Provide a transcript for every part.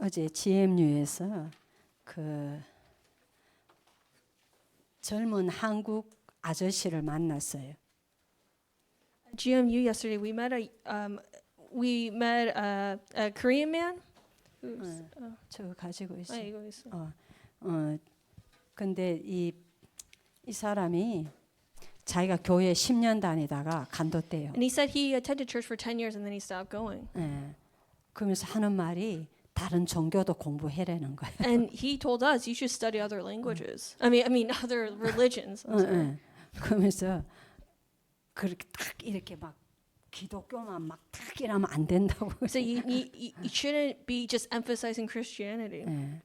어제 GMU에서 그 젊은 한국 아저씨를 만났어요. GMU yesterday we met a Korean man. Who's, 저 가지고 아, 있어요. 이거 있어. 근데 이 사람이 자기가 교회 10년 다니다가 간뒀대요. And he said he attended church for 10 years and then he stopped going. 예. 그러면서 하는 말이 다른 종교도 공부해라는 거예요. And he told us you should study other languages. I mean other religions. I'm sorry. 예. 그러면서 그렇게 딱 이렇게 막 기독교만 막 딱 이러면 안 된다고. So you shouldn't be just emphasizing Christianity. 예.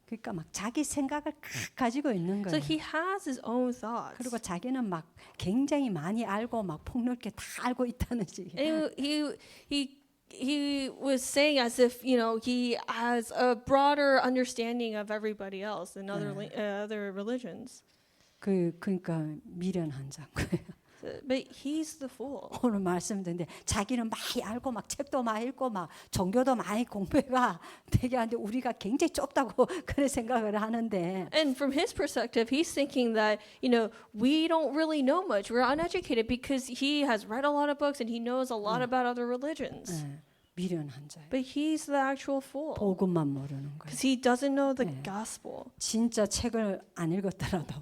그러니까 막 자기 생각을 가지고 있는 So 거예요. he has his own thoughts. 그리고 자기는 막 굉장히 많이 알고 막 폭넓게 다 알고 있다는 식이에요. And he was saying as if he has a broader understanding of everybody else and other religions. 그러니까 미련한 자인 거예요. But he's the fool. 오늘 말씀 듣는데 자기는 많이 알고 막 책도 많이 읽고 막 종교도 많이 공부가 되게 하는데 우리가 굉장히 좁다고 그런 생각을 하는데 And from his perspective, he's thinking that we don't really know much. We're uneducated because he has read a lot of books and he knows a lot about other religions. 예, 미련한 자예요. But he's the actual fool 복음만 모르는 거예요. because he doesn't know the gospel. 진짜 책을 안 읽었더라도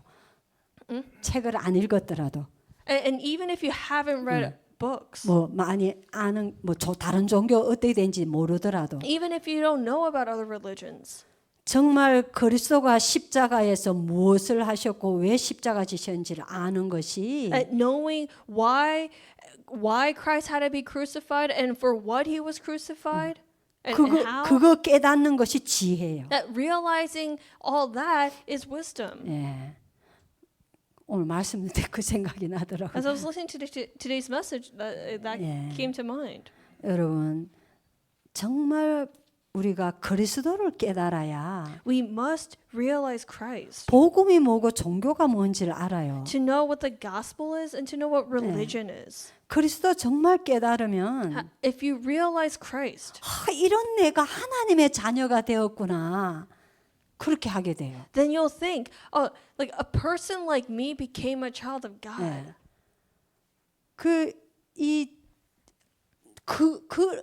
책을 안 읽었더라도 And even if you haven't read books, 뭐 많이 아는 뭐 다른 종교 어떻게 되는지 모르더라도 even if you don't know about other religions, 정말 그리스도가 십자가에서 무엇을 하셨고 왜 십자가 지셨는지를 아는 것이 knowing why Christ had to be crucified and for what he was crucified and how, 그거 깨닫는 것이 지혜예요. that realizing all that is wisdom. 예. 오늘 말씀 듣고 그 생각이 나더라고요. As I was listening to today's message, that came to mind. 여러분 정말 우리가 그리스도를 깨달아야 We must realize Christ 복음이 뭐고 종교가 뭔지를 알아요. to know what the gospel is and to know what religion is. 그리스도 정말 깨달으면 If you realize Christ, 이런 내가 하나님의 자녀가 되었구나. 그렇게 하게 돼요. then you'll think, oh, like a person like me became a child of God.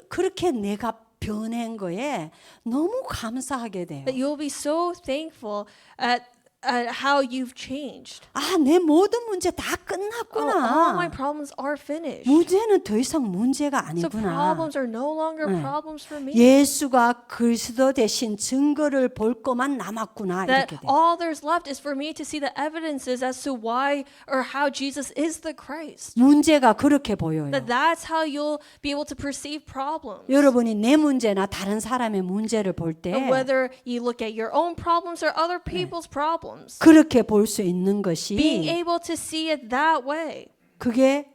그렇게 내가 변한 거에 너무 감사하게 돼요. That you'll be so thankful at how you've changed. 내 모든 문제 다 Oh, all 끝났구나. my problems are finished. 문제는 더 이상 문제가 So 아니구나. problems are no longer problems for me. 예수가 그리스도 대신 증거를 볼 것만 남았구나. That 이렇게 돼. all there's left is for me to see the evidences as to why or how Jesus is the Christ. 문제가 그렇게 보여요. That's how you'll be able to perceive problems. 여러분이 내 문제나 다른 사람의 문제를 볼 때 Whether you look at your own problems or other people's problems, 그렇게 볼 수 있는 being 것이 able to see it that way 그게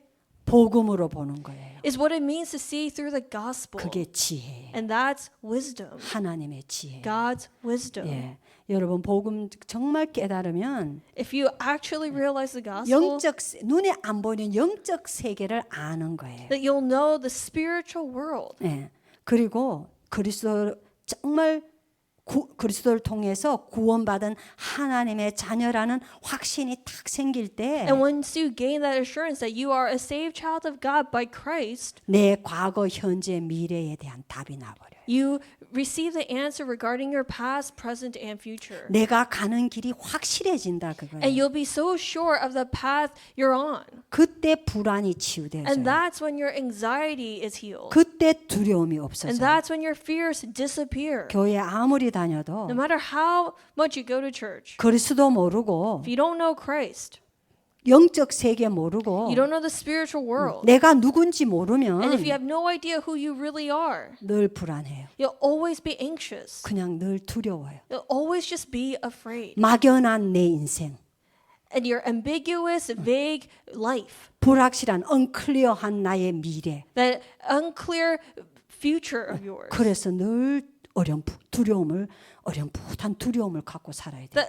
복음으로 보는 거예요. is what it means to see through the gospel. 그게 지혜예요. And that's wisdom. 하나님의 지혜. God's wisdom. 예. 여러분 복음 정말 깨달으면 If you actually realize the gospel, 눈에 안 보이는 영적 세계를 아는 거예요. that you'll know the spiritual world. 예. 그리고 그리스도 정말 그리스도를 통해서 구원받은 하나님의 자녀라는 확신이 딱 생길 때 And once you gain that assurance that you are a saved child of God by Christ, 내 과거, 현재, 미래에 대한 답이 나버려요. you receive the answer regarding your past, present, and future. 내가 가는 길이 확실해진다 그거예요. And you'll be so sure of the path you're on. 그때 불안이 And 치유되어져요. that's when your anxiety is healed. 그때 두려움이 And 없어져요. that's when your fears disappear. 교회 아무리 다녀도 No matter how much you go to church, 그리스도 모르고 if you don't know Christ, 영적 세계 모르고 you don't know the spiritual world, 내가 누군지 and 모르면 if you have no idea who you really are, 늘 불안해요. you'll always be anxious. 그냥 늘 두려워요. You'll always just be afraid. 막연한 내 인생, And your ambiguous, vague life, 불확실한 unclear한 나의 미래. that unclear future of yours, 그래서 늘 어렴풋한 두려움을 갖고 살아야 돼.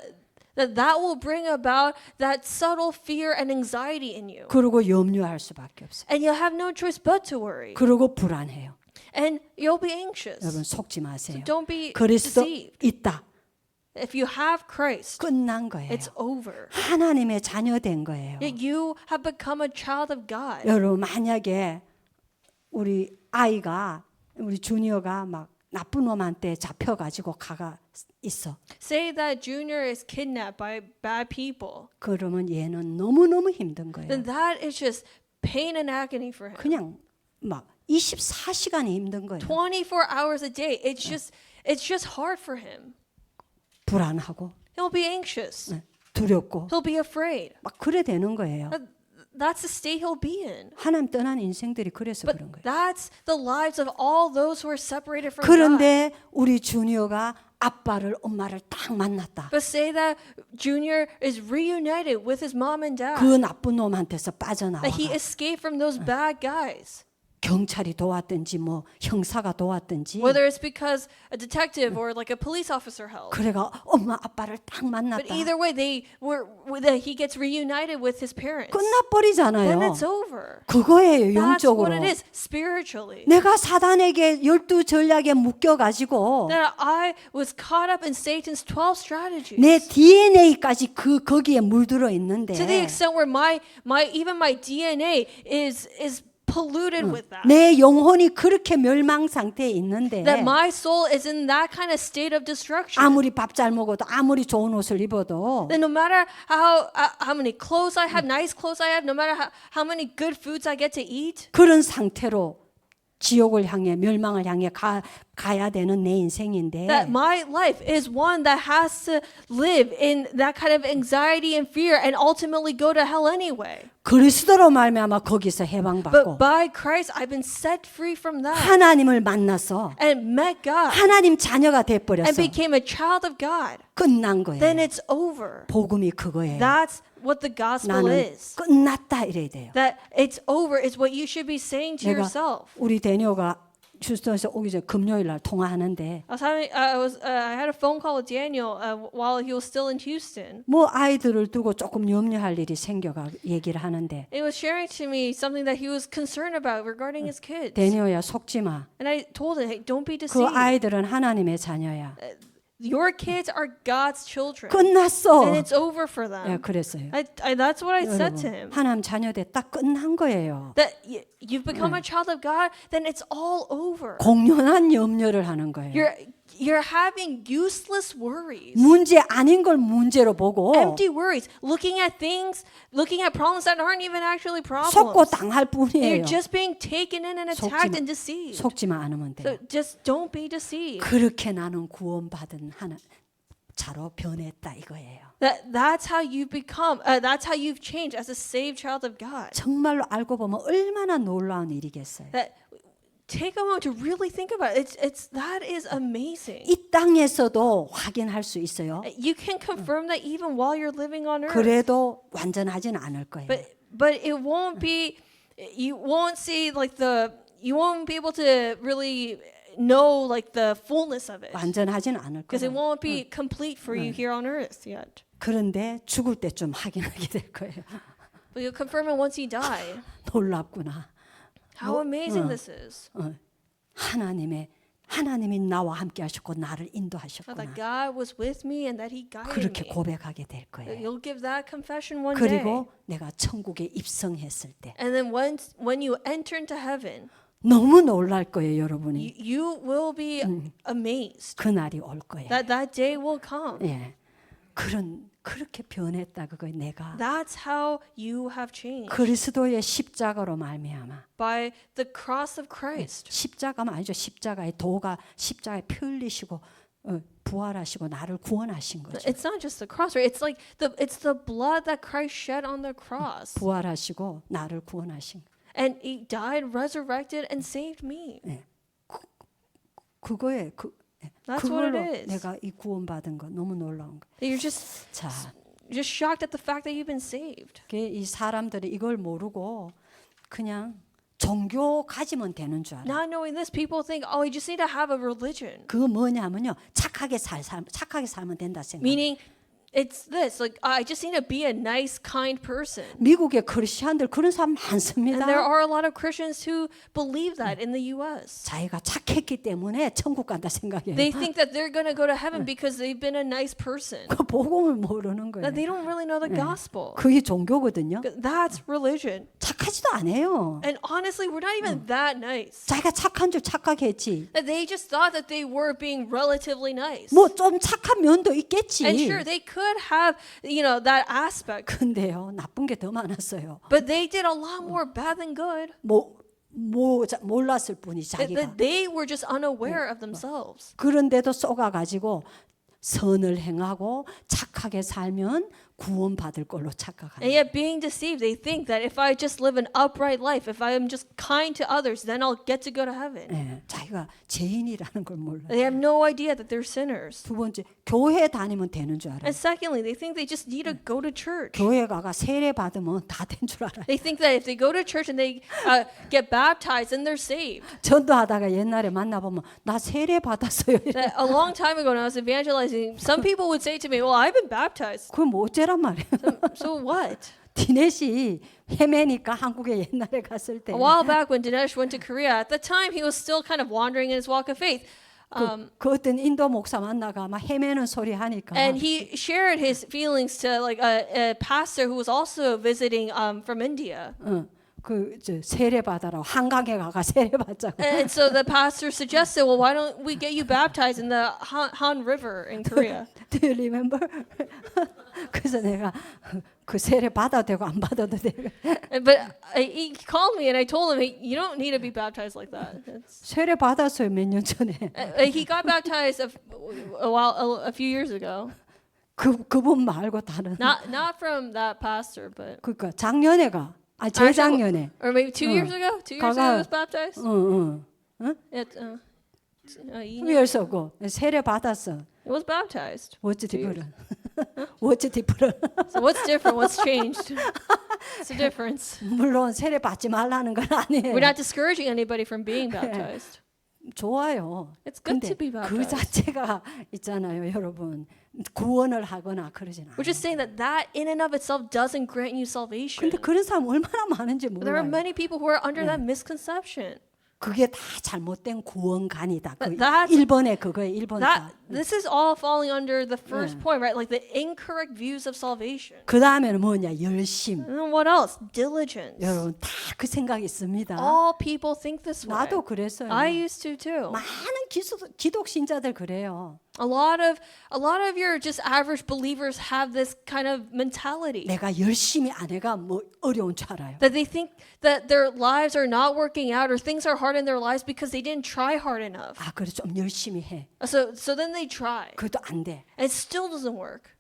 that will bring about that subtle fear and anxiety in you. 그리고 염려할 수밖에 없어요. And you'll have no choice but to worry. 그리고 불안해요. and you'll be anxious. 여러분 속지 마세요. Don't be 그리스도 deceived. 있다. If you have Christ, 끝난 거예요. it's over. 하나님의 자녀된 거예요. You have become a child of God. 여러분 만약에 우리 아이가 우리 주니어가 막 나쁜 놈한테 잡혀가지고 가가 있어. Say that Junior is kidnapped by bad people. 그러면 얘는 너무너무 힘든 거예요. Then that is just pain and agony for him. 그냥 막 24시간이 힘든 거예요. 24 hours a day. It's just hard for him. 불안하고 He'll be anxious. 두렵고 He'll be afraid. 막 그래 되는 거예요. That's the state he'll be in. 하나님 떠난 인생들이 그래서 But 그런 거예요. that's the lives of all those who are separated from God. 그런데 우리 주니어가 아빠를 엄마를 딱 만났다. But say that Junior is reunited with his mom and dad. 그 나쁜 놈한테서 빠져나와 That he escaped from those bad guys. 경찰이 도왔든지 뭐 형사가 도왔든지 Whether it's because a detective or like a police officer helped. 그래가 엄마 아빠를 딱 But 만났다. either way, he gets reunited with his parents. Then 끝나버리잖아요. it's over. 그거예요 That's 영적으로. what it is spiritually. 내가 사단에게 12 전략에 묶여가지고 That I was caught up in Satan's 12 strategies. 내 DNA까지 거기에 물들어 있는데 To the extent where even my DNA is polluted with that. 내 영혼이 그렇게 멸망 상태에 있는데 That my soul is in that kind of state of destruction. 아무리 밥 잘 먹어도 아무리 좋은 옷을 입어도 Then no matter how many clothes I have, nice clothes I have, no matter how many good foods I get to eat, 그런 상태로 지옥을 향해 멸망을 향해 가야 되는 내 인생인데 that my life is one that has to live in that kind of anxiety and fear and ultimately go to hell anyway. 그리스도로 말미암아 거기서 해방받고 But by Christ, I've been set free from that 하나님을 만나서 and met God 하나님 자녀가 and 돼버렸어. became a child of God. 끝난 거예요. Then it's over. 복음이 그거예요. That's what the gospel 나는 is. 끝났다 이래야 돼요. That it's over is what you should be saying to 내가 yourself. 우리 대녀가 휴스턴에서 오기 전에 금요일 날 통화하는데 I had a phone call with Daniel while he was still in Houston. 뭐 아이들을 두고 조금 염려할 일이 생겨가 얘기를 하는데 He was sharing to me something that he was concerned about regarding his kids. 대녀야 속지 마. And I told him, hey, don't be 그 deceived. 아이들은 하나님의 자녀야. Your kids are God's children. 끝났어. And it's over for 예, them. 그랬어요. That's what I said to 여러분, him. 하나님 자녀 됐다 끝난 거예요. That you've become a child of God, then it's all over. 공연한 염려를 하는 거예요. You're having useless worries. 문제 아닌 걸 문제로 보고 Empty worries, looking at problems that aren't even actually 속고 problems. 당할 And 뿐이에요. you're just being taken in and attacked and deceived. 속지만 않으면 So 돼요. just don't be deceived. 그렇게 나는 구원받은 자로 변했다 이거예요. That's how you become. That's how you've changed as a saved child of God. 정말로 알고 보면 얼마나 놀라운 일이겠어요. That take a moment to really think about it. That is amazing. 이 땅에서도 확인할 수 있어요. You can confirm that even while you're living on earth. 그래도 완전하진 않을 거예요. But it won't be. You won't see you won't be able to really know like the fullness of it. 완전하진 않을 Because it 거예요. won't be complete for you here on earth yet. 그런데 죽을 때쯤 확인하게 될 거예요. But you'll confirm it once you die. 놀랍구나. How amazing this is. 하나님이 나와 함께 하셨고 나를 How 인도하셨구나. that God was with me and that He guided 그렇게 me. 고백하게 될 That 거예요. You'll give that confession one day. 그리고 내가 천국에 입성했을 때 And then when you enter into heaven, 너무 놀랄 거예요, 여러분이. you will be amazed. 그날이 올 거예요. That day will come. 예. 그렇게 변했다 그거예요, 내가. That's how you have changed. 그리스도의 십자가로 말미암아. By the cross of Christ. 십자가만 아니죠. 십자가의 도가 십자가에 피 흘리시고 부활하시고 나를 구원하신 거죠. It's not just the cross, right? It's like it's the blood that Christ shed on the cross. 부활하시고 나를 구원하신 거. And He died, resurrected, and saved me. 예. 그거에 That's what 그걸로 it is. 내가 이 구원받은 거 너무 놀라운 거. You're just 자, shocked at the fact that you've been saved. 이 사람들이 이걸 모르고 그냥 종교 가지면 되는 줄 알아. Not knowing this, people think, oh, you just need to have a religion. 그거 뭐냐면요, 착하게 살면 된다 생각. Meaning, It's this, like, I just need to be a nice, kind person. 미국의 크리스천들 그런 사람 And 많습니다. there are a lot of Christians who believe that in the U.S. 자기가 착했기 때문에 천국 간다 생각해요. They think that they're going to go to heaven because they've been a nice person. 그 복음을 모르는 거예요. That they don't really know the gospel. 그게 종교거든요. That's religion. 착하지도 않아요. And honestly, we're not even that nice. 자기가 착한 줄 착각했지. That they just thought that they were being relatively nice. 뭐 좀 착한 면도 있겠지. And sure, they could have, that aspect. 근데요, 나쁜 게 더 많았어요. But they did a lot more bad than good. 몰랐을 뿐이 That 자기가. they were just unaware of themselves. 그런데도 쏘가가지고 선을 행하고 착하게 살면 구원받을 걸로 And 착각합니다. yet, being deceived, they think that if I just live an upright life, if I am just kind to others, then I'll get to go to heaven. 예, 자기가 죄인이라는 걸 몰라요. They have no idea that they're sinners. 두 번째, 교회 다니면 되는 줄 알아요. And secondly, they think they just need to go to church. 교회 가가 세례 받으면 다 된 줄 알아요. They think that if they go to church and they get baptized, then they're saved. 전도하다가 옛날에 만나보면 나 세례 받았어요. That a long time ago, when I was evangelizing, some people would say to me, "Well, I've been baptized." 그건 뭐 어째란 말이에요. So what? 디넷이 헤매니까 한국에 옛날에 갔을 때 A while back, when Dinesh went to Korea, at the time he was still kind of wandering in his walk of faith. 그 어떤 인도 목사 만나가 막 헤매는 소리 하니까 And he shared his feelings to like a pastor who was also visiting from India. 그저 세례 받아라고 한강에 가가 세례 받자고. And so the pastor suggested, well, why don't we get you baptized in the Han River in Korea? Do you remember? 그래서 내가 그 세례 받아도 되고 안 받아도 되고. But he called me and I told him, hey, you don't need to be baptized like that. 세례 받았어요 몇 년 전에. He got baptized a few years ago. 그분 말고 다른. Not from that pastor, but 그러니까 작년에가 재작년에. or maybe 2 years ago. 2 years ago, he was baptized. 응. 위에서 고 세례 받았어. It was baptized. What's different? What's different? So what's different? What's changed? What's the difference? 물론 세례 받지 말라는 건 아니에요. We're not discouraging anybody from being baptized. 좋아요. It's good 근데 to be 그 baptized. 자체가 있잖아요, 여러분. 구원을 하거나 그러진 We're just 않아요. saying that in and of itself doesn't grant you salvation. 근데 그런 사람 얼마나 많은지 There are 몰라요. many people who are under that misconception. 그게 다 잘못된 구원관이다. 그 But that's- 1번에 그거에 1번 다. This is all falling under the first point, right? Like the incorrect views of salvation. 그 다음에는 뭐냐? 열심. And then what else? Diligence. 여러분 다 그 생각이 있습니다. All people think this way. 나도 그랬어요. I used to too. 많은 기독 신자들 그래요. A lot of your just average believers have this kind of mentality. 내가 열심히 안 해가 뭐 어려운 줄 알아요. That they think that their lives are not working out or things are hard in their lives because they didn't try hard enough. 아, 그래 좀 열심히 해. So then they try. 그래도 안 돼. And it still doesn't work.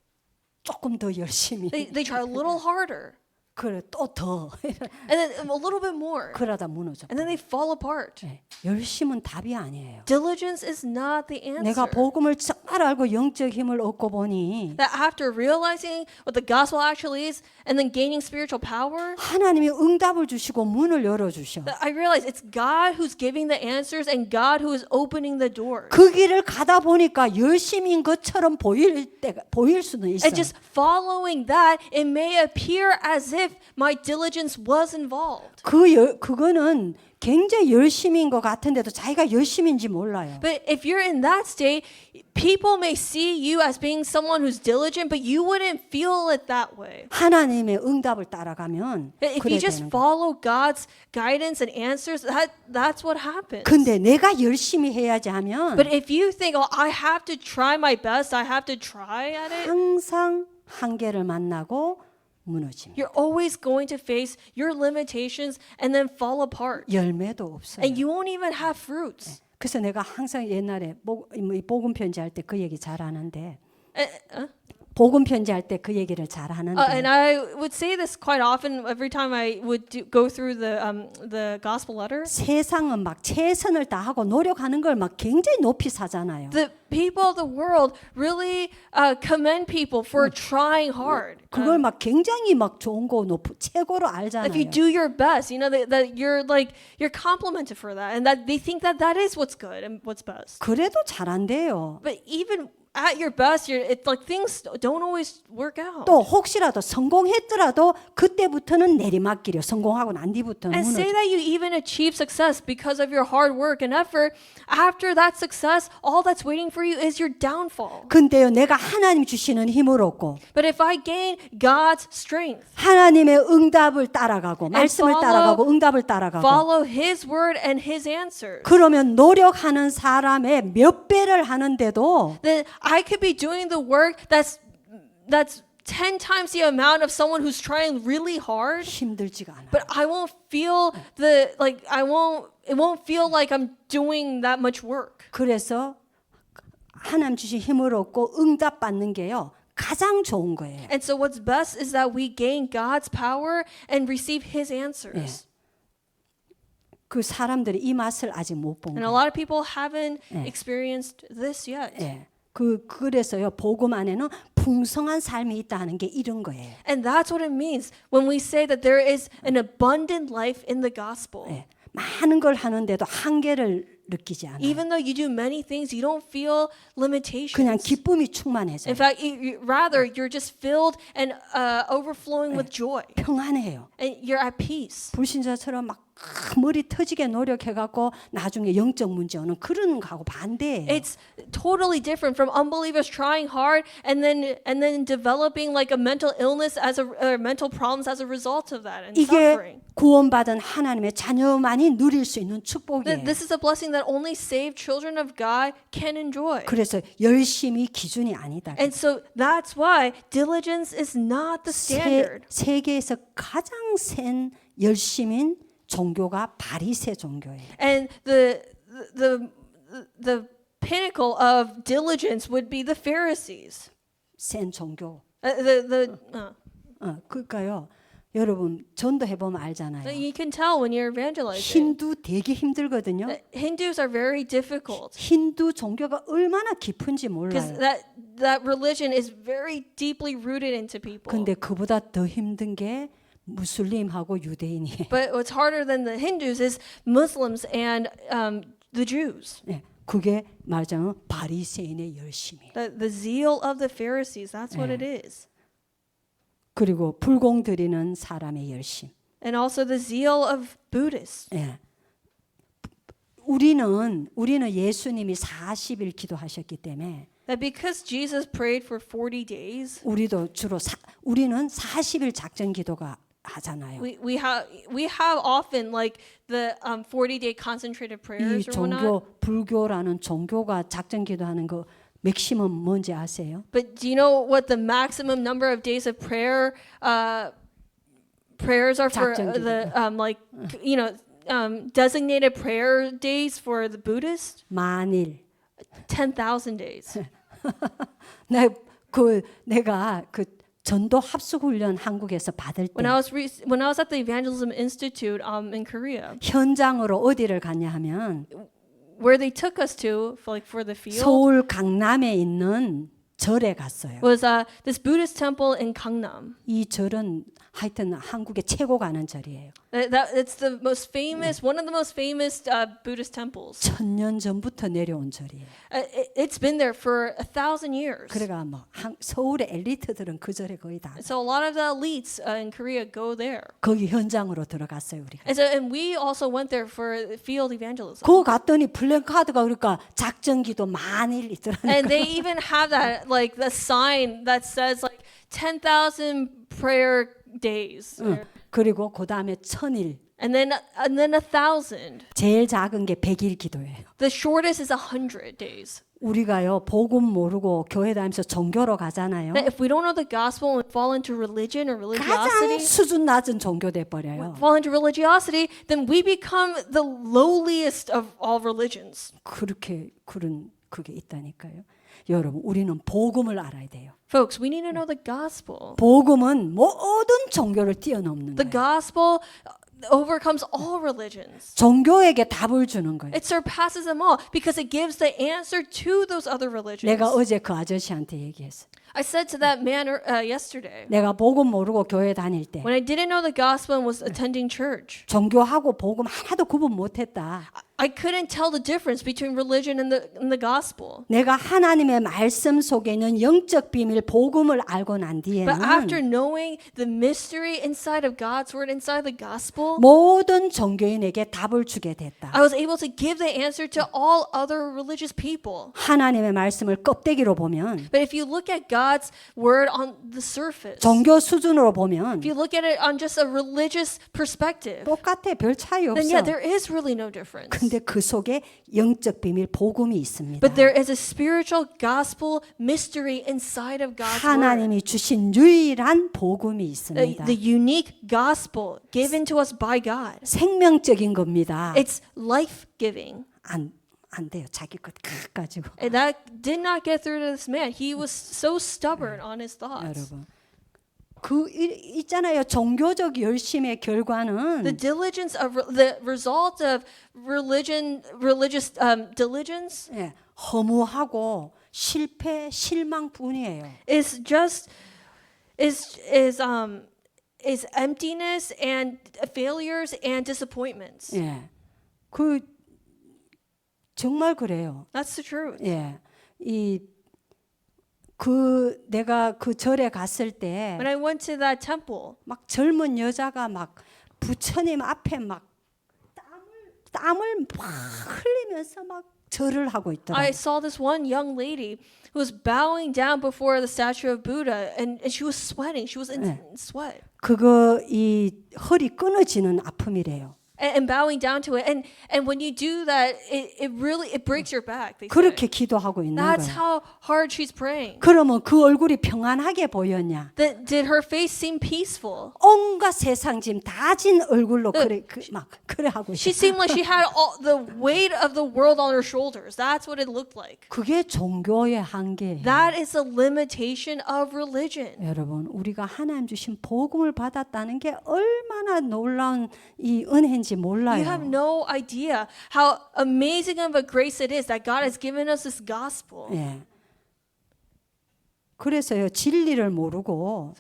조금 더 열심히. They try a little harder. 그래 또 더. And then a little bit more. 그러다 무너져. And then they fall apart. 네, 열심은 답이 아니에요. Diligence is not the 내가 answer. 복음을 정말 알고 영적 힘을 얻고 보니 That after realizing what the gospel actually is and then gaining spiritual power, 하나님이 응답을 주시고 문을 열어주셔. that I realize it's God who's giving the answers and God who is opening the doors. 그 길을 가다 보니까 열심인 것처럼 보일 수는 있어. And just following that, it may appear as if my diligence was involved. 그거는 굉장히 열심인 것 같은데도 자기가 열심인지 몰라요. But if you're in that state, people may see you as being someone who's diligent, but you wouldn't feel it that way. 하나님의 응답을 따라가면 If 그래 you just 되는 거예요. follow God's guidance and answers, that's what happens. 근데 내가 열심히 해야지 하면 But if you think, oh, I have to try my best, I have to try at it, 항상 한계를 만나고 무너집니다. you're always going to face your limitations and then fall apart. 열매도 없어요. And you won't even have fruits. 그래서 내가 항상 옛날에 복음 편지할 때 그 얘기 잘 하는데 복음 편지할 때 그 얘기를 잘 And 하는데 I would say this quite often every time I would go through the gospel letter. 세상은 막 최선을 다하고 노력하는 걸 막 굉장히 높이 사잖아요. The people of the world really commend people for trying hard. 그걸 막 굉장히 막 좋은 거 최고로 알잖아요. If you do your best, you know that you're complimented for that, and that they think that is what's good and what's best. 그래도 잘 안 돼요. But even at your best, it's like things don't always work out. 또 혹시라도 성공했더라도 그때부터는 내리막길이요. 성공하고 난 뒤부터는 And say 무너져. that you even achieve success because of your hard work and effort. After that success, all that's waiting for you is your downfall. 근데요, 내가 하나님 주시는 힘을 얻고 But if I gain God's strength, 하나님의 응답을 따라가고 말씀을 따라가고 응답을 따라가고 follow His word and His answers, 그러면 노력하는 사람의 몇 배를 하는데도 then I could be doing the work that's 10 times the amount of someone who's trying really hard, 힘들지가 않아요. but I won't feel it won't feel like I'm doing that much work. 그래서 하나님 주신 힘을 얻고 응답 받는 게요. 가장 좋은 거예요. And so what's best is that we gain God's power and receive His answers. 그 사람들이 이 맛을 아직 못 본 And a 거예요. lot of people haven't experienced this yet. 예. 그래서요. 복음 안에는 풍성한 삶이 있다는 게 이런 거예요. And that's what it means when we say that there is an abundant life in the gospel. 예. 많은 걸 하는데도 한계를 느끼지 않아요. Even though you do many things, you don't feel 그냥 limitations. 기쁨이 충만해져요. In fact, rather, you're just filled and overflowing with joy. 평안해요. And you're at peace. 불신자처럼 막 머리 터지게 노력해갖고 나중에 영적 문제 오는 그런 거하고 반대예요. It's totally different from unbelievers trying hard and then developing like a mental illness or mental problems as a result of that and 이게 suffering. 구원받은 하나님의 자녀만이 누릴 수 있는 축복이에요. This is a blessing that only saved children of God can enjoy. 그래서 열심이 기준이 아니다. And so that's why diligence is not the standard. 세계에서 가장 센 열심인 종교가 바리새 종교예요. And the pinnacle of diligence would be the Pharisees. 센 종교. 그러니까요. 여러분 전도해 보면 알잖아요. You can tell when you're evangelizing. 힌두 되게 힘들거든요. Hindus are very difficult 힌두 종교가 얼마나 깊은지 because 몰라요. that religion is very deeply rooted into people. 근데 그보다 더 힘든 게 무슬림하고 유대인이에요. But what's harder than the Hindus is Muslims and the Jews. 네, 그게 말하자면 바리새인의 열심이에요. The zeal of the Pharisees, that's what it is. 그리고 불공 드리는 사람의 열심. And also the zeal of Buddhists. 예. 우리는 예수님이 40일 기도하셨기 때문에 That because Jesus prayed for 40 days, 우리도 주로 우리는 40일 작전 기도가 하잖아요. we have often like the 40-day concentrated 이 prayers or whatnot. 불교라는 종교가 작전 기도하는 거 맥시멈 뭔지 아세요? But do you know what the maximum number of days of prayers are for the designated prayer days for the Buddhists? 만일 10,000 days. 내가 그 전도 합숙 훈련 한국에서 받을 때 When I was at the Evangelism Institute in Korea, 현장으로 어디를 갔냐 하면 where they took us to for the field 서울 강남에 있는 절에 갔어요. was this Buddhist temple in Gangnam. 이 절은 하여튼 한국의 최고 가는 절이에요. It's the most famous, one of the most famous Buddhist temples. 1000년 전부터 내려온 절이에요. It's been there for 1,000 years. 그래가 뭐 서울의 엘리트들은 그 절에 거의 다 So a lot of the elites in Korea go there. 거기 현장으로 들어갔어요 우리가. And we also went there for field evangelism. 거 갔더니 플랜카드가 그러니까 작전기도 만일 있더라니까. And they even have that like the sign that says like 10,000 prayer days. 그리고 그 다음에 1000일. And then 1,000. 제일 작은 게 100일 기도예요. The shortest is 100 days. 우리가요 복음 모르고 교회 다니면서 종교로 가잖아요. That if we don't know the gospel and fall into religion or 가장 religiosity, 수준 낮은 종교 돼 버려요. fall into religiosity, then we become the lowliest of all religions. 그게 있다니까요. 여러분 우리는 복음을 알아야 돼요. Folks, we need to know the gospel. 복음은 모든 종교를 뛰어넘는 The 거예요. gospel overcomes all religions. 종교에게 답을 주는 거예요. It surpasses them all because it gives the answer to those other religions. 내가 어제 그 아저씨한테 얘기했어요. I said to that man yesterday, 내가 복음 모르고 교회 다닐 때 when I didn't know the gospel and was attending church, 종교하고 복음 하나도 구분 못했다. I couldn't tell the difference between religion and the gospel. 내가 하나님의 말씀 속에 있는 영적 비밀 복음을 알고 난 But after 뒤에는 knowing the mystery inside of God's word, inside the gospel, 모든 종교인에게 답을 주게 됐다. I was able to give the answer to all other religious people. 하나님의 말씀을 껍데기로 보면, But if you look at God's word on the surface, 종교 수준으로 보면 if you look at it on just a religious perspective, 똑같아. 별 차이 then yeah, 없어. there is really no difference. 근데 그 속에 영적 비밀 복음이 있습니다. But there is a spiritual gospel mystery inside of God's word. 하나님이 주신 유일한 복음이 있습니다. The unique gospel given to us by God. 생명적인 겁니다. It's life-giving. 안 돼요. 자기 것 가지고. And that did not get through to this man. He was so stubborn on his thoughts. 여러분. 있잖아요. 종교적 열심의 결과는 The diligence of the result of religious diligence 예, 허무하고 실패, 실망뿐이에요. is emptiness and failures and disappointments. 예. 정말 그래요. That's the truth. 예. 내가 그 절에 갔을 때 When I went to that temple, 막 젊은 여자가 막 부처님 앞에 막 땀을 막 흘리면서 막 절을 하고 I 있더라고요. saw this one young lady who was bowing down before the statue of Buddha, and she was sweating. She was in sweat 그거 이 허리 끊어지는 아픔이래요. and bowing down to it. And when you do that, it really breaks your back. They say. 그렇게 기도하고 있는 That's 거예요. how hard she's praying. 그러면 그 얼굴이 평안하게 보였냐? Did her face seem peaceful? 온갖 세상 짐 다 진 얼굴로 막 그래 하고 She 있어요. seemed like she had all the weight of the world on her shoulders. That's what it looked like. 그게 종교의 한계예요. That is the limitation of religion. 여러분, 우리가 하나님 주신 복음을 받았다는 게 얼마나 놀라운 이 은혜인지 몰라요. You have no idea how amazing of a grace it is that God has given us this gospel. 예. 그래서요, 진리를 모르고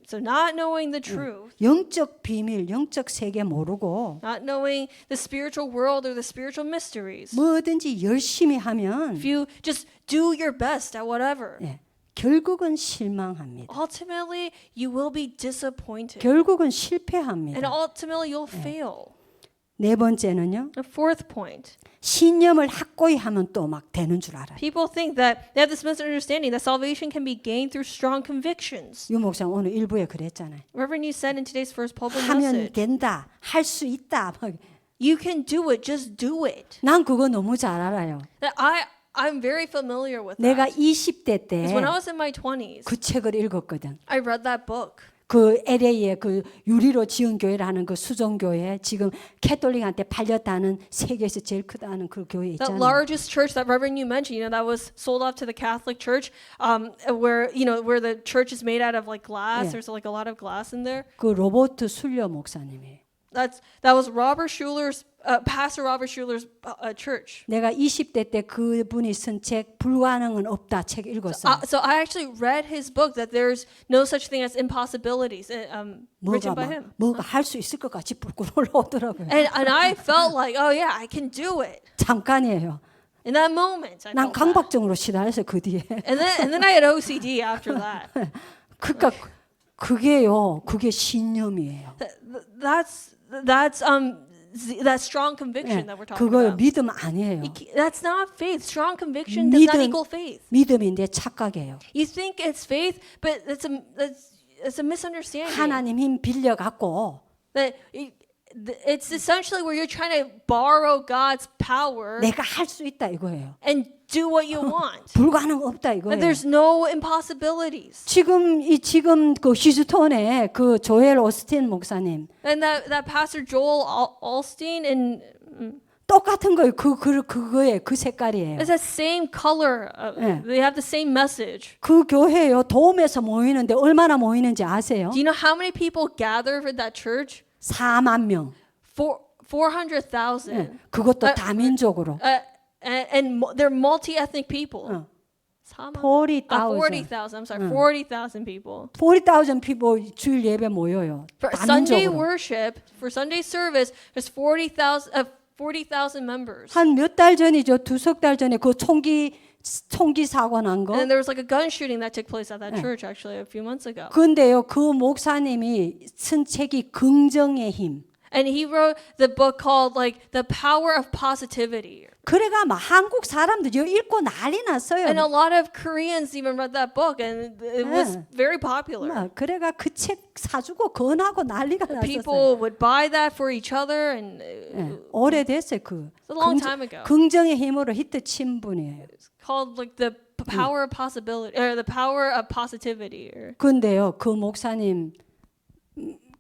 So not knowing the truth, 영적 비밀, 영적 세계 모르고 not knowing the spiritual world or the spiritual mysteries. 뭐든지 열심히 하면 If you just do your best at whatever, 예, 결국은 실망합니다. ultimately you will be disappointed. 결국은 And 실패합니다. ultimately you'll fail. 네 번째는요. The fourth point. 신념을 확고히 하면 또 막 되는 줄 알아요. People think that they have this misunderstanding that salvation can be gained through strong convictions. 유 목사님 오늘 일부에 그랬잖아요. Reverend, you said in today's first pulpit 하면 message, 된다. 할 수 있다. 막. you can do it, just do it. 난 그거 너무 잘 알아요. That I'm very familiar with 내가 that. 20대 때 Because when I was in my 20s, 그 책을 읽었거든. I read that book. 그 LA의 그 유리로 지은 교회라는 그 수종교회 지금 캐톨릭한테 팔렸다는 세계에서 제일 크다는 그 교회 That 있잖아요. largest church that Reverend you mentioned, that was sold off to the Catholic Church, where the church is made out of like glass. Yeah. There's like a lot of glass in there. 그 로버트 술려 목사님이에요. That was Pastor Robert Schuller's church. 내가 20대 때 그분이 쓴 책 불가능은 없다 책 읽었어요. So I actually read his book that there's no such thing as impossibilities, written by him. 뭐가 할 수 있을 것 같이 불끈 올라오더라고요. And I felt like, oh yeah, I can do it. 잠깐이에요. In that moment, I 난 felt that. 강박증으로 시달려서 그 뒤에. And then I had OCD after that. 그러니까 그게 신념이에요. That strong conviction that we're talking 그거 about. 믿음 아니에요. That's not faith. Strong conviction does not equal faith. 믿음인데 착각이에요. You think it's faith, but it's a misunderstanding. 하나님 힘 빌려 갖고 That it's essentially where you're trying to borrow God's power 내가 할 수 있다 이거예요. and do what you want. 불가능 없다 And 이거예요. there's no impossibilities. 지금 그 휴스턴의 그 조엘 오스틴 목사님 And that Pastor Joel Osteen and 똑같은 거예요. 그거에 그 색깔이에요. it's that same color. They have the same message. 그 교회요 도움에서 모이는데 얼마나 모이는지 아세요? Do you know how many people gather for that church? 4만 명. 400,000. 그것도 다민족으로. And they're multi-ethnic people. 4만? 40,000. 40,000. I'm sorry, 40,000 people. 40,000 people 주일 예배 모여요. For Sunday 단적으로. worship, for Sunday service, there's 40,000 members. 한 몇 달 전이죠. 2-3달 전에 그 총기 사고 난 거. And then there was like a gun shooting that took place at that church actually a few months ago. 근데요. 그 목사님이 쓴 책이 긍정의 힘. And he wrote the book called like The Power of Positivity. 그래가 막 한국 사람들 이거 읽고 난리 났어요. And a lot of Koreans even read that book and it was very popular. 막 그래가 그 책 사주고 권하고 난리가 났었어요. People would buy that for each other and 오래됐어요. 그 It's a long time ago. 긍정의 힘으로 히트 친 분이에요. It's called like The Power of Possibility or The Power of Positivity. 근데요. 그 목사님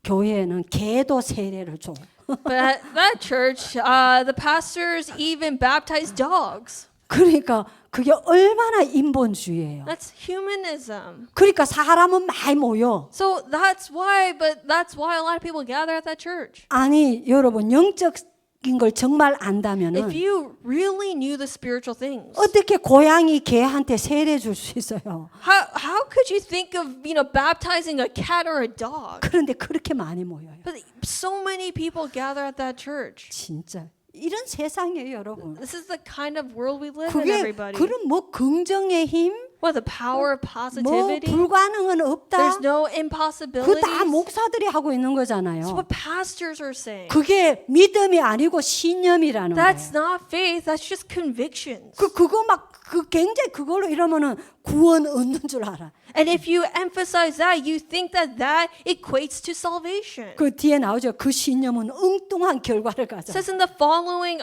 교회는 개도 세례를 줘. But at that church, the pastors even baptized dogs. 그러니까 그게 얼마나 인본주의예요. That's humanism. 그러니까 사람은 많이 모여. So that's why a lot of people gather at that church. 아니 여러분 영적인 걸 정말 안다면은 If you really knew the spiritual things, 어떻게 고양이 개한테 세례 줄 수 있어요? how could you think of baptizing a cat or a dog? 그런데 그렇게 많이 모여요. But so many people gather at that church. 진짜 이런 세상이에요, 여러분. This is the kind of world we live in, 그게 everybody. 그런 뭐 긍정의 힘, Well, the power of 뭐 positivity. 불가능은 없다. There's no 그 impossibilities. 다 목사들이 하고 있는 That's 거잖아요. what pastors are saying. 그게 믿음이 아니고 신념이라는 That's 거예요. not faith. That's just convictions. 그거 막 굉장히 그걸로 이러면은 구원 얻는 줄 알아. And if you emphasize that, you think that equates to salvation. 그 뒤에 나오죠. 그 신념은 엉뚱한 결과를 It 가져. says in the following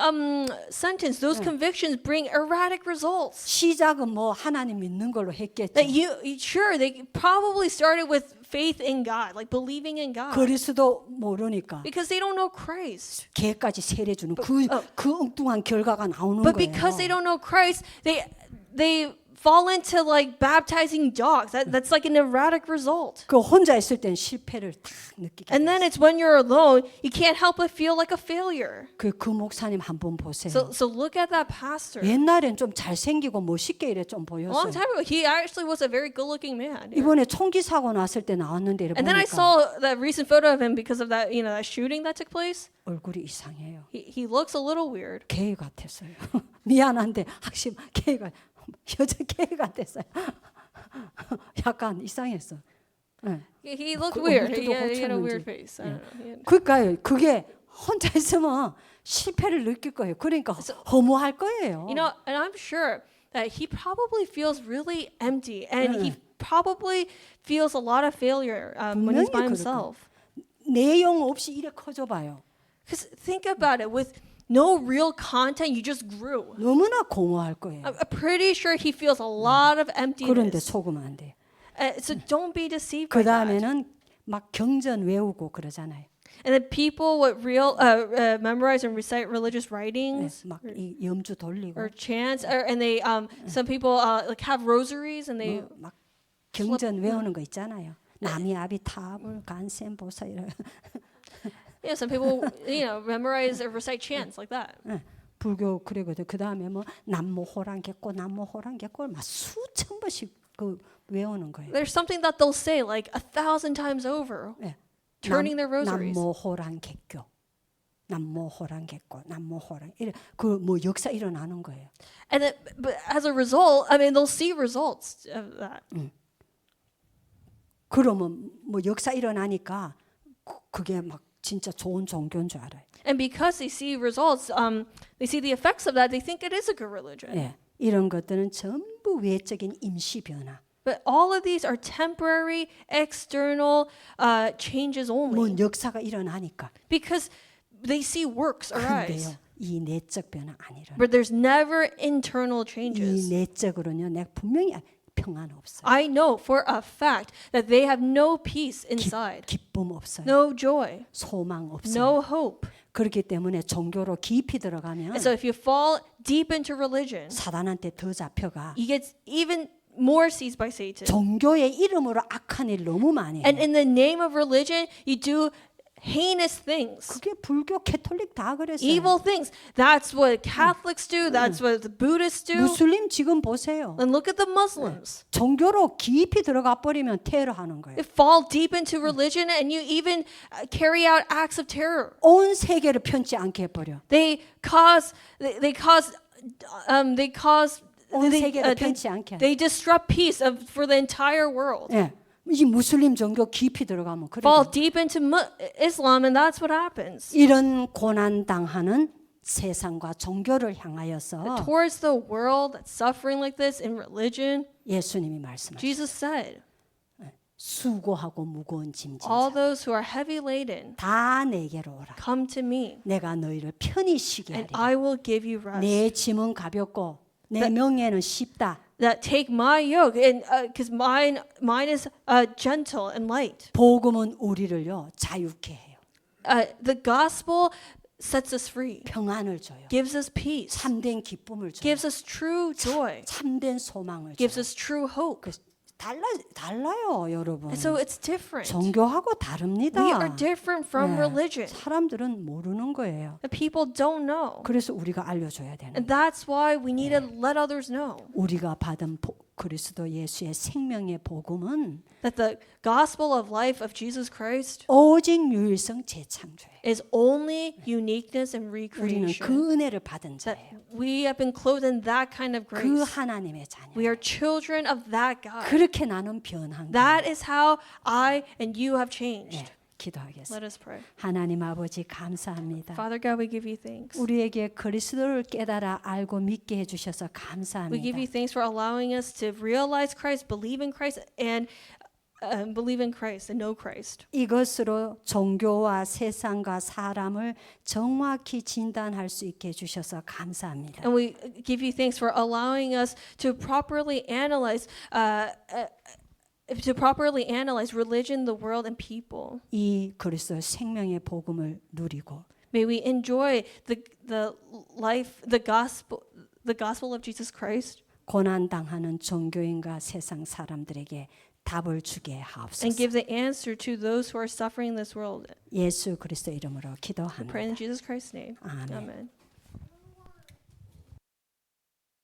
sentence, those convictions bring erratic results. 시작은 뭐 하나님 믿는 걸로 했겠죠. That sure, they probably started with faith in God, like believing in God. 그리스도 모르니까 Because they don't know Christ. 개까지 세례 주는 그 엉뚱한 결과가 나오는 But because they 거예요. don't know Christ, they fall into like baptizing dogs. That's like an erratic result. 그 혼자 있을 땐 실패를 다 느끼게. And then it's when you're alone, you can't help but feel like a failure. 그 목사님 한번 보세요. So look at that pastor. 옛날엔 좀 잘생기고 멋있게 이래 좀 A long 보였어요. time ago, he actually was a very good-looking man. 이번에 총기 사고 났을 때 나왔는데 이래 And then I 보니까 saw that recent photo of him because of that, that shooting that took place. 얼굴이 이상해요. He looks a little weird. 게이 같았어요. 미안한데 확실히 게이가 여자 게이 같았어요. 약간 이상했어. 네. He looked 그 weird. 얼굴도 He had a 고쳤는지. weird face. I don't know. 그러니까요. 그게 혼자 있으면 실패를 느낄 거예요. 그러니까 허무할 거예요. And I'm sure that he probably feels really empty, and he probably feels a lot of failure when he's by 분명히 himself. 내용 없이 이래 커져 봐요. Because think about it, with no real content, you just grew. 너무나 공허할 거예요. I'm pretty sure he feels a lot of 그런데 emptiness. 속으면 안 돼. So don't be deceived 그 by that. 다음에는 막 경전 외우고 그러잖아요. And then people would memorize and recite religious writings 막 이 염주 돌리고 or chants, and they some people like have rosaries and they 막 경전 외우는 거 있잖아요. 남이 아비 타불 간센 보사 이런. some people memorize or recite chants like that. 불교 그러거든. 그 다음에 뭐 남모호랑 겠고 남모호랑 겠고 막 수천 번씩 그 외우는 거예요. There's something that they'll say like 1,000 times over, turning their rosaries. 남모호랑 겠교, 남모호랑 겠고 남모호랑 이래 그뭐 역사 일어나는 거예요. And but as a result, I mean, they'll see results of that. 그러면 뭐 역사 일어나니까 그게 막 진짜 좋은 종교인 줄 알아요. And because they see results, they see the effects of that, they think it is a good religion. 예, 이런 것들은 전부 외적인 임시 변화. But all of these are temporary, external changes only. 뭐 역사가 일어나니까. Because they see works arise. 그런데요, 이 내적 변화 아니라. But there's never internal 이 changes. 내적으로는요, 내가 분명히 평안 없어요. I know for a fact that they have no peace inside, 기쁨 없어요. no joy, 소망 없어요. no hope. 그렇기 때문에 종교로 깊이 들어가면 And so if you fall deep into religion, 사단한테 더 잡혀가. you get even more seized by Satan. 종교의 이름으로 악한 일 너무 많이 해요. And in the name of religion, you do heinous things. 그게 불교 캐톨릭 다 그랬어요. Evil things. That's what Catholics do. That's what the Buddhists do. 무슬림 지금 보세요. And look at the Muslims. 종교로 깊이 들어가 버리면 테러하는 거예요. They fall deep into religion and you even carry out acts of terror. 온 세계를 편치 않게 해버려. They cause 온 세계를 편치 않게. they disrupt peace for the entire world. 예, 이 무슬림 종교 깊이 들어가면 그래. Fall deep into Islam and that's what happens. 이런 고난 당하는 세상과 종교를 향하여서 Towards the world that's suffering like this in religion, 예수님이 말씀하셨어요. Jesus said, 수고하고 무거운 짐진 all 자, those who are heavy laden, 다 내게로 오라. come to me 내가 너희를 편히 쉬게 and 하리라. I will give you rest. 내 짐은 가볍고 내 명예는 쉽다. That take my yoke, and because mine is gentle and light. 복음은 우리를요 자유케 해요. The gospel sets us free, 평안을 줘요. gives us peace, 참된 기쁨을 줘요. gives us true joy, 참된 소망을 gives 줘요. us true hope. 달라요, 여러분. And so it's different. 종교하고 다릅니다. We are different from 네. religion. 사람들은 모르는 거예요. The people don't know. 그래서 우리가 알려줘야 되는 And 거예요. that's why we need to let others know 우리가 받은 그리스도 예수의 생명의 복음은 that the gospel of life of Jesus Christ 오직 유일성 재창조예요. is only uniqueness and 우리는 recreation. 그 은혜를 받은 That 자예요. we have been clothed in that kind of 그 grace. 하나님의 자녀. We are children of that God. 그렇게 나는 변한 거예요. That is how I and you have changed. 네, 기도하겠습니다. Let us pray. 하나님 아버지 감사합니다. Father God, we give you thanks. 우리에게 그리스도를 깨달아 알고 믿게 해주셔서 We give you 감사합니다. thanks for allowing us to realize Christ, believe in Christ, and believe in Christ and know Christ. 이것으로 종교와 세상과 사람을 정확히 진단할 수 있게 해주셔서 감사합니다. And we give you thanks for allowing us to properly analyze religion, the world, and people. 이 그리스도 생명의 복음을 누리고 May we enjoy the life, the gospel of Jesus Christ, 고난 당하는 종교인과 세상 사람들에게 답을 주게 and 하옵소서. give the answer to those who are suffering in this world. 예수 그리스도 이름으로 We pray 기도합니다. in Jesus Christ's name. 아멘. Amen.